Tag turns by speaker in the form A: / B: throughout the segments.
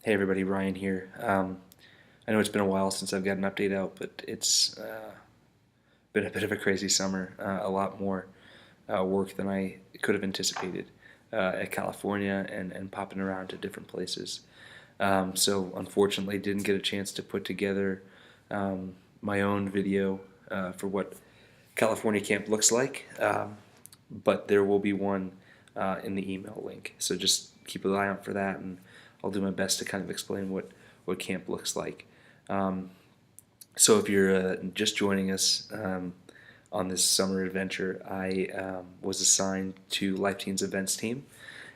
A: Hey everybody, Ryan here. I know it's been a while since I've got an update out, but it's been a bit of a crazy summer. A lot more work than I could have anticipated at California and popping around to different places. So unfortunately, didn't get a chance to put together my own video for what California camp looks like, but there will be one in the email link. So just keep an eye out for that, and I'll do my best to kind of explain what camp looks like. Um, so if you're just joining us on this summer adventure, I was assigned to Life Teens events team,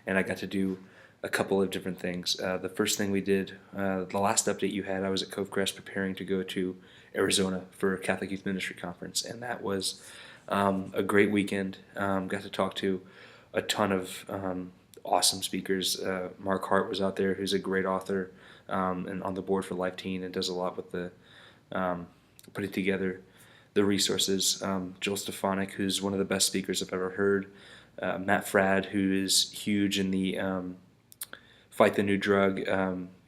A: and I got to do a couple of different things. The first thing we did, the last update you had, I was at Cove Crest preparing to go to Arizona for a Catholic Youth Ministry Conference, and that was a great weekend. Got to talk to a ton of awesome speakers. Mark Hart was out there, who's a great author and on the board for Life Teen and does a lot with the putting together the resources. Joel Stefanik, who's one of the best speakers I've ever heard. Matt Fradd, who is huge in the fight the new drug,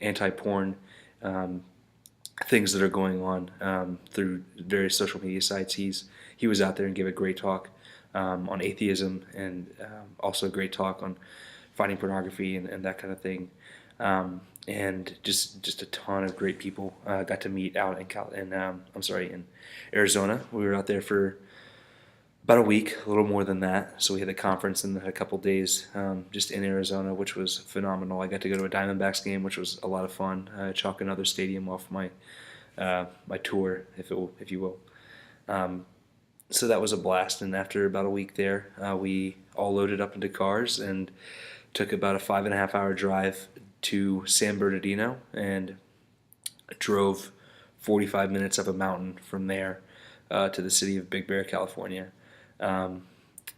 A: anti-porn things that are going on through various social media sites. He was out there and gave a great talk on atheism, and also a great talk on fighting pornography and that kind of thing. And just a ton of great people got to meet out in Arizona. We were out there for about a week, a little more than that. So we had a conference and then a couple days just in Arizona, which was phenomenal. I got to go to a Diamondbacks game, which was a lot of fun. Chalk another stadium off my my tour, if you will. So that was a blast. And after about a week there, we all loaded up into cars and took about a 5.5 hour drive to San Bernardino and drove 45 minutes up a mountain from there to the city of Big Bear, California. And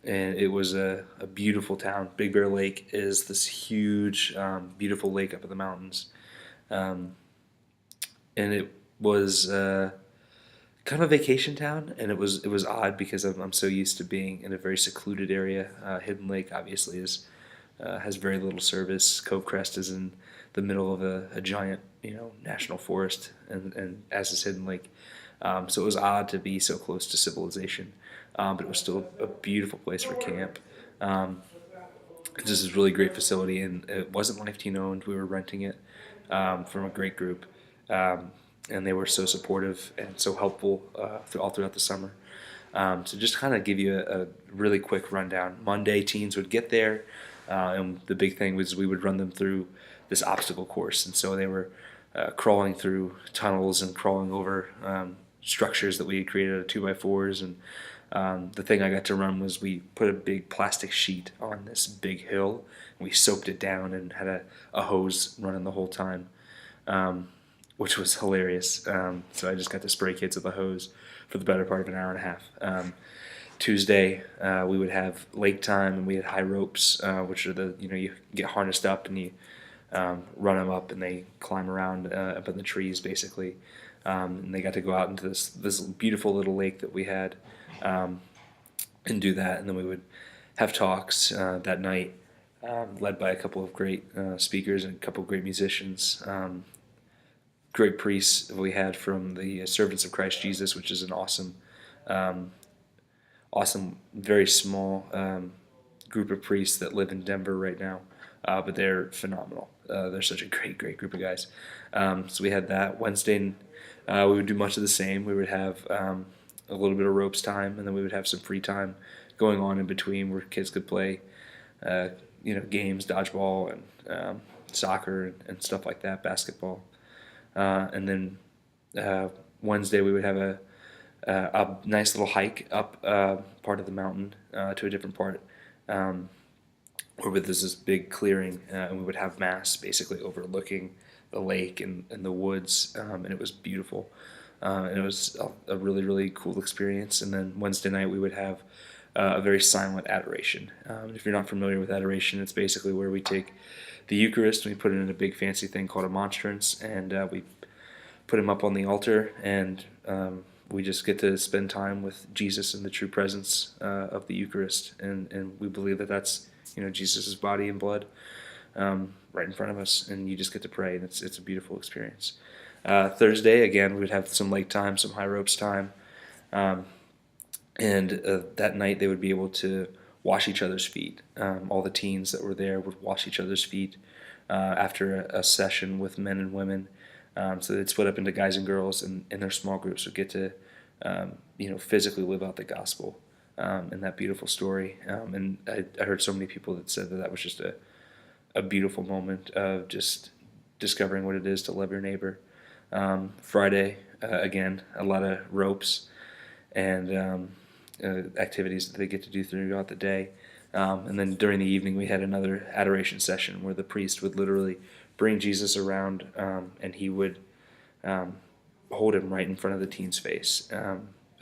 A: it was a beautiful town. Big Bear Lake is this huge, beautiful lake up in the mountains. And it was kind of a vacation town, and it was odd because I'm so used to being in a very secluded area. Hidden Lake obviously has very little service. Cove Crest is in the middle of a giant national forest, and as is Hidden Lake. So it was odd to be so close to civilization, but it was still a beautiful place for camp. It's just this really great facility, and it wasn't Life Teen owned. We were renting it from a great group, and they were so supportive and so helpful all throughout the summer. So just kind of give you a really quick rundown. Monday, teens would get there, and the big thing was we would run them through this obstacle course, and so they were crawling through tunnels and crawling over structures that we had created out of 2x4s. And the thing I got to run was we put a big plastic sheet on this big hill, and we soaked it down and had a hose running the whole time, which was hilarious. So I just got to spray kids with a hose for the better part of an hour and a half. Tuesday, we would have lake time, and we had high ropes, which are you get harnessed up and you run them up, and they climb around up in the trees basically. And they got to go out into this beautiful little lake that we had, and do that. And then we would have talks that night, led by a couple of great speakers and a couple of great musicians. Great priests we had from the Servants of Christ Jesus, which is an awesome, very small group of priests that live in Denver right now, but they're phenomenal. They're such a great group of guys. So we had that. Wednesday, we would do much of the same. We would have a little bit of ropes time, and then we would have some free time going on in between where kids could play, games, dodgeball, and soccer and stuff like that, basketball. And then Wednesday we would have a nice little hike up part of the mountain to a different part, where there's this big clearing, and we would have mass basically overlooking the lake and the woods, and it was beautiful. And it was a really, really cool experience. And then Wednesday night we would have a very silent adoration. If you're not familiar with adoration, it's basically where we take the Eucharist and we put it in a big fancy thing called a monstrance, and we put him up on the altar, and we just get to spend time with Jesus in the true presence of the Eucharist, and we believe that that's Jesus' body and blood. right in front of us, and you just get to pray, and it's a beautiful experience. Thursday, again, we'd have some lake time, some high ropes time, um, and that night they would be able to wash each other's feet. All the teens that were there would wash each other's feet after a session with men and women. So they'd split up into guys and girls, and in their small groups would get to physically live out the gospel in that beautiful story. And I heard so many people that said that was just a beautiful moment of just discovering what it is to love your neighbor. Friday, again, a lot of ropes and activities that they get to do throughout the day. And then during the evening, we had another adoration session where the priest would literally bring Jesus around, and he would hold him right in front of the teen's face,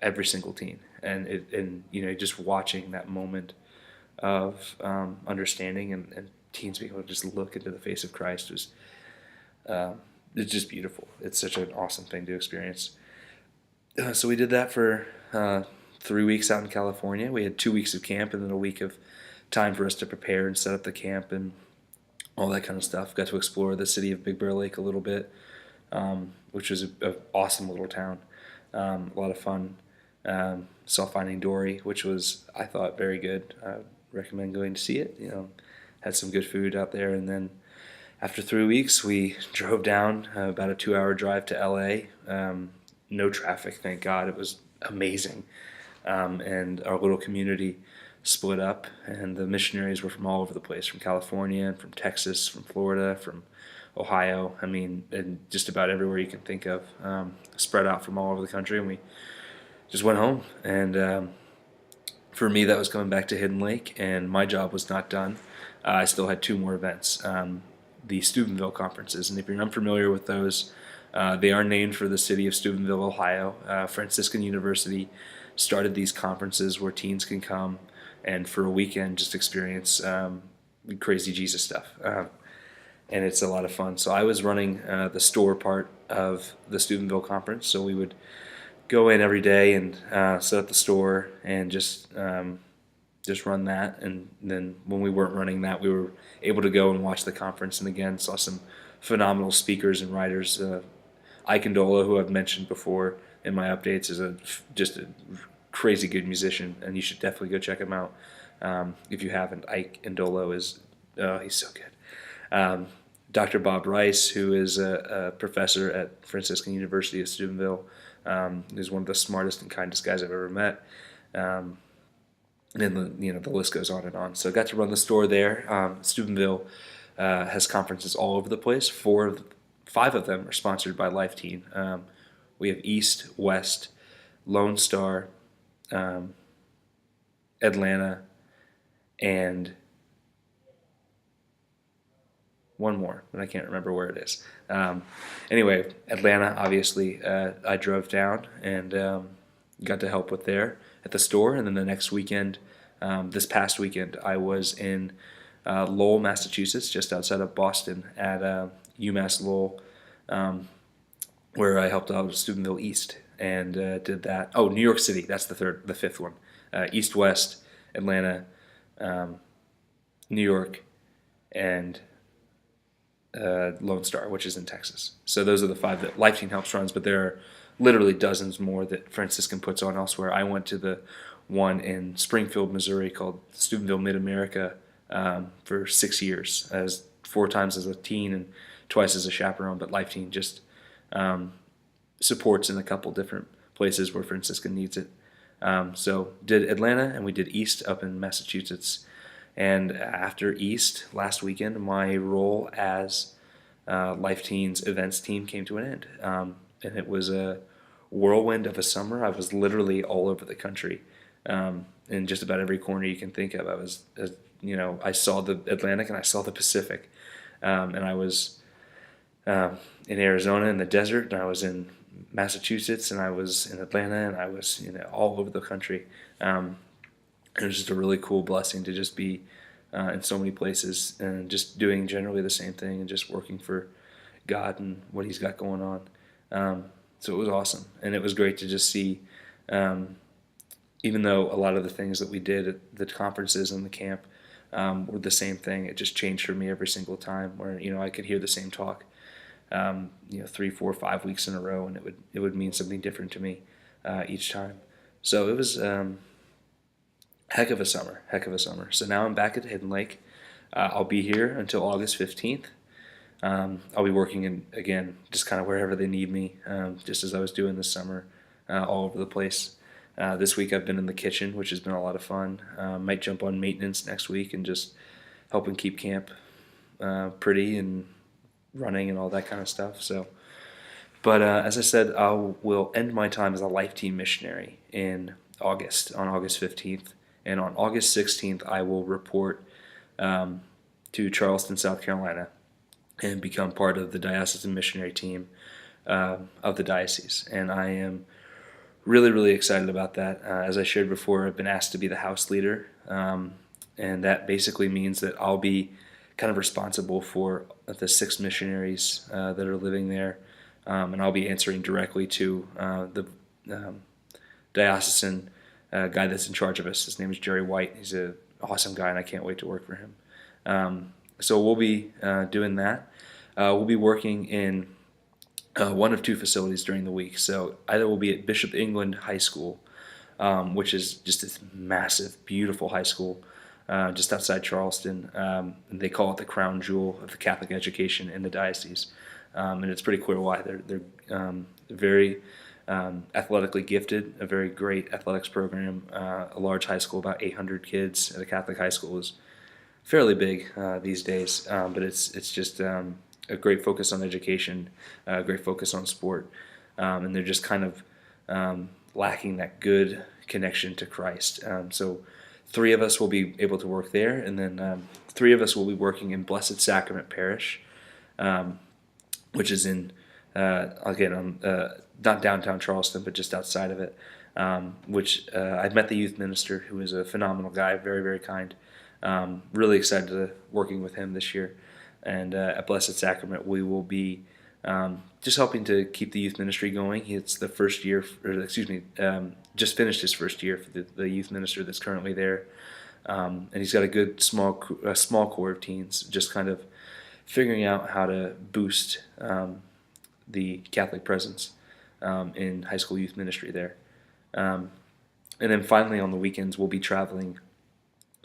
A: every single teen, and just watching that moment of understanding and teens being able to just look into the face of Christ was it's just beautiful. It's such an awesome thing to experience. So we did that for 3 weeks out in California. We had 2 weeks of camp and then a week of time for us to prepare and set up the camp and all that kind of stuff. Got to explore the city of Big Bear Lake a little bit, which was an awesome little town. A lot of fun. Saw Finding Dory, which was, I thought, very good. I recommend going to see it. Had some good food out there. And then after 3 weeks, we drove down about a 2-hour drive to LA. No traffic, thank God. It was amazing. And our little community split up, and the missionaries were from all over the place, from California, and from Texas, from Florida, from Ohio. I mean, and just about everywhere you can think of, spread out from all over the country. And we just went home. And for me, that was coming back to Hidden Lake, and my job was not done. I still had 2 more events, the Steubenville conferences. And if you're unfamiliar with those, they are named for the city of Steubenville, Ohio. Franciscan University started these conferences where teens can come and for a weekend just experience crazy Jesus stuff. And it's a lot of fun. So I was running the store part of the Steubenville conference. So we would go in every day and set up the store and just run that. And then when we weren't running that, we were able to go and watch the conference. And again, saw some phenomenal speakers and writers. Ike Ndola, who I've mentioned before in my updates, is just a crazy good musician, and you should definitely go check him out if you haven't. Ike Ndola he's so good. Dr. Bob Rice, who is a professor at Franciscan University of Steubenville, is one of the smartest and kindest guys I've ever met. And the list goes on and on. So I got to run the store there. Steubenville has conferences all over the place. 5 of them are sponsored by Life Teen. We have East, West, Lone Star, Atlanta, and one more, but I can't remember where it is. Anyway, Atlanta, obviously, I drove down and got to help with there at the store. And then the next weekend, this past weekend, I was in Lowell, Massachusetts, just outside of Boston at UMass Lowell, where I helped out with Steubenville East and did that. Oh, New York City, that's the 5th one. East, West, Atlanta, New York, and Lone Star, which is in Texas. So those are the 5 that Life Team helps runs, but there are literally dozens more that Franciscan puts on elsewhere. I went to the one in Springfield, Missouri called Steubenville Mid-America for 6 years, 4 times as a teen and twice as a chaperone, but Life Team just supports in a couple different places where Franciscan needs it. So did Atlanta, and we did East up in Massachusetts. And after East last weekend, my role as Life Teen's events team came to an end. And it was a whirlwind of a summer. I was literally all over the country, in just about every corner you can think of. I saw the Atlantic and I saw the Pacific, and I was in Arizona in the desert, and I was in Massachusetts, and I was in Atlanta, and I was all over the country. It was just a really cool blessing to just be in so many places and just doing generally the same thing and just working for God and what He's got going on. So it was awesome, and it was great to just see, even though a lot of the things that we did at the conferences and the camp were the same thing. It just changed for me every single time. Where I could hear the same talk, 3, 4, 5 weeks in a row, and it would mean something different to me each time. So it was heck of a summer, heck of a summer. So now I'm back at Hidden Lake. I'll be here until August 15th. I'll be working in, again, just kind of wherever they need me, just as I was doing this summer, all over the place. This week I've been in the kitchen, which has been a lot of fun. Might jump on maintenance next week and just helping keep camp pretty and running and all that kind of stuff. So, but as I said, I will end my time as a life team missionary in August, on August 15th. And on August 16th, I will report to Charleston, South Carolina, and become part of the diocesan missionary team of the diocese. And I am really, really excited about that. As I shared before, I've been asked to be the house leader, and that basically means that I'll be kind of responsible for the 6 missionaries that are living there, and I'll be answering directly to the diocesan guy that's in charge of us. His name is Jerry White. He's an awesome guy, and I can't wait to work for him. So we'll be doing that. We'll be working in one of 2 facilities during the week. So either we'll be at Bishop England High School, which is just this massive, beautiful high school just outside Charleston. And they call it the crown jewel of the Catholic education in the diocese. And it's pretty clear why. They're very athletically gifted, a very great athletics program, a large high school, about 800 kids at a Catholic high school is fairly big these days, but it's just a great focus on education, a great focus on sport, and they're just kind of lacking that good connection to Christ. So 3 of us will be able to work there, and then 3 of us will be working in Blessed Sacrament Parish, which is in, again, not downtown Charleston, but just outside of it, which I've met the youth minister, who is a phenomenal guy, very, very kind. Really excited to working with him this year. And at Blessed Sacrament, we will be just helping to keep the youth ministry going. It's the first year, just finished his first year for the youth minister that's currently there. And he's got a good small core of teens, just kind of figuring out how to boost the Catholic presence in high school youth ministry there. And then finally on the weekends, we'll be traveling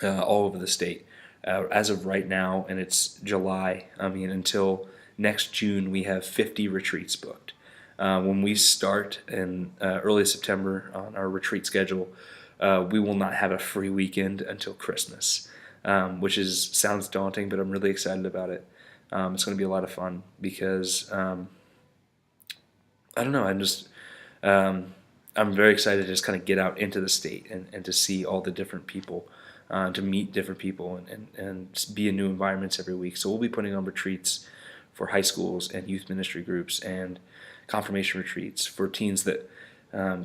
A: all over the state. As of right now, and it's July, until next June, we have 50 retreats booked. When we start in early September on our retreat schedule, we will not have a free weekend until Christmas, which sounds daunting, but I'm really excited about it. It's going to be a lot of fun because, I don't know, I'm very excited to just kind of get out into the state and to see all the different people, to meet different people and be in new environments every week. So we'll be putting on retreats for high schools and youth ministry groups and confirmation retreats for teens that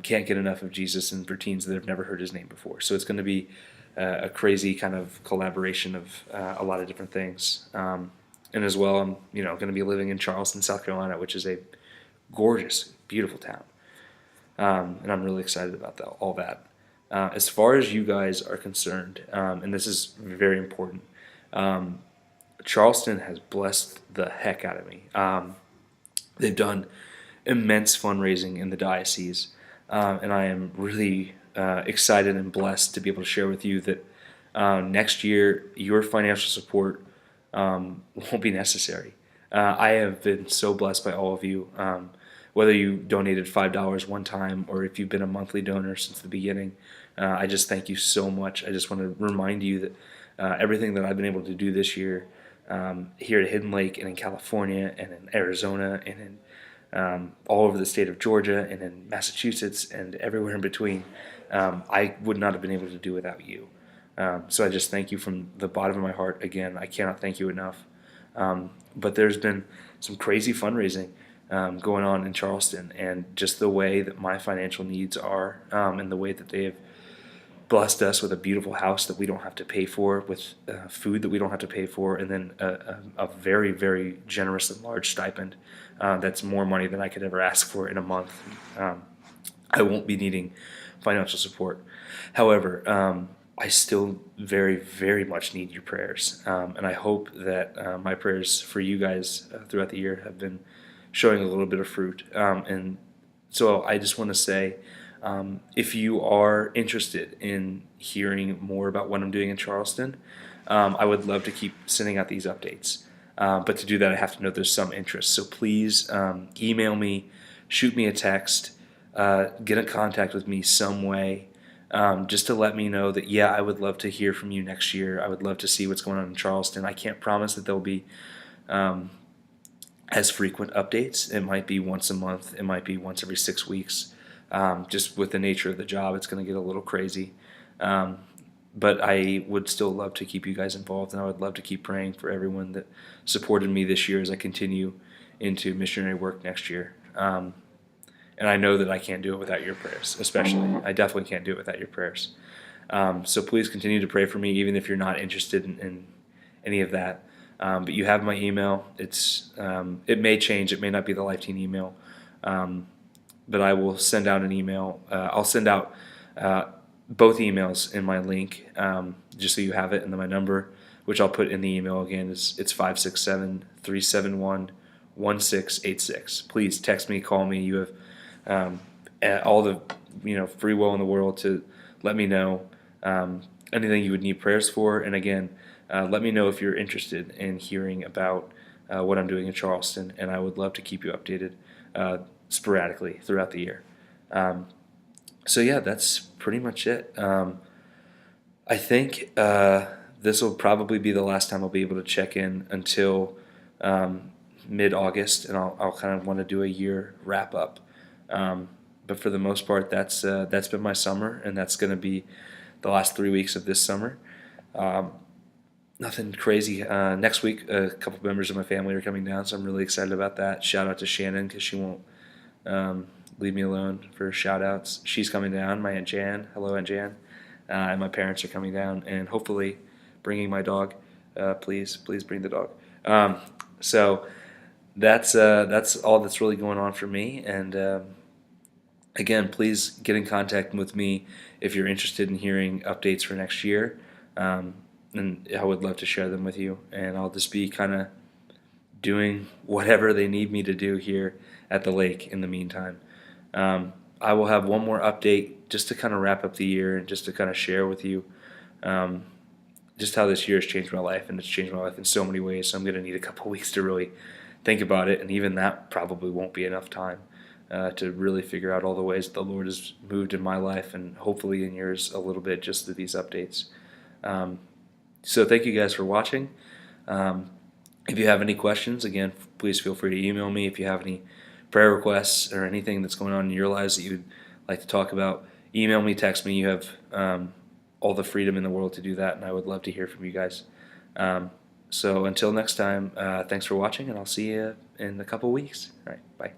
A: can't get enough of Jesus and for teens that have never heard his name before. So it's going to be a crazy kind of collaboration of a lot of different things. And as well, I'm going to be living in Charleston, South Carolina, which is a gorgeous, beautiful town. And I'm really excited about all that. As far as you guys are concerned, and this is very important, Charleston has blessed the heck out of me. They've done immense fundraising in the diocese, and I am really excited and blessed to be able to share with you that next year your financial support won't be necessary. I have been so blessed by all of you, whether you donated $5 one time or if you've been a monthly donor since the beginning. I just thank you so much. I just want to remind you that everything that I've been able to do this year here at Hidden Lake and in California and in Arizona and in all over the state of Georgia and in Massachusetts and everywhere in between, I would not have been able to do without you. So I just thank you from the bottom of my heart. Again, I cannot thank you enough. But there's been some crazy fundraising going on in Charleston, and just the way that my financial needs are, and the way that they have blessed us with a beautiful house that we don't have to pay for, with food that we don't have to pay for, and then a very, very generous and large stipend that's more money than I could ever ask for in a month. I won't be needing financial support. However, I still very, very much need your prayers. And I hope that my prayers for you guys throughout the year have been showing a little bit of fruit. And so I just want to say, if you are interested in hearing more about what I'm doing in Charleston, I would love to keep sending out these updates. But to do that, I have to know there's some interest. So please email me, shoot me a text, get in contact with me some way, just to let me know that, yeah, I would love to hear from you next year. I would love to see what's going on in Charleston. I can't promise that there'll be as frequent updates. It might be once a month. It might be once every 6 weeks. Just with the nature of the job, it's going to get a little crazy. But I would still love to keep you guys involved, and I would love to keep praying for everyone that supported me this year as I continue into missionary work next year. And I know that I can't do it without your prayers, especially. I definitely can't do it without your prayers. So please continue to pray for me, even if you're not interested in any of that. But you have my email. It may change. It may not be the Life Teen email, but I will send out an email. I'll send out both emails in my link, just so you have it, and then my number, which I'll put in the email again, it's 567-371-1686. Please text me, call me. You have all the free will in the world to let me know anything you would need prayers for. And again, let me know if you're interested in hearing about what I'm doing in Charleston, and I would love to keep you updated sporadically throughout the year. So yeah, that's pretty much it. I think this will probably be the last time I'll be able to check in until mid-August, and I'll kind of want to do a year wrap up. But for the most part, that's been my summer, and that's going to be the last 3 weeks of this summer. Nothing crazy. Next week, a couple members of my family are coming down, so I'm really excited about that. Shout out to Shannon, because she won't leave me alone for shout outs. She's coming down, my Aunt Jan. Hello, Aunt Jan. And my parents are coming down, and hopefully bringing my dog. Please bring the dog. So that's all that's really going on for me. And again, please get in contact with me if you're interested in hearing updates for next year. And I would love to share them with you. And I'll just be kind of doing whatever they need me to do here at the lake in the meantime. I will have one more update just to kind of wrap up the year and just to kind of share with you just how this year has changed my life, and it's changed my life in so many ways. So I'm going to need a couple weeks to really think about it, and even that probably won't be enough time to really figure out all the ways that the Lord has moved in my life, and hopefully in yours a little bit, just through these updates. So thank you guys for watching. If you have any questions, again, please feel free to email me. If you have any prayer requests or anything that's going on in your lives that you'd like to talk about, email me, text me. You have all the freedom in the world to do that, and I would love to hear from you guys. So until next time, thanks for watching, and I'll see you in a couple weeks. All right, bye.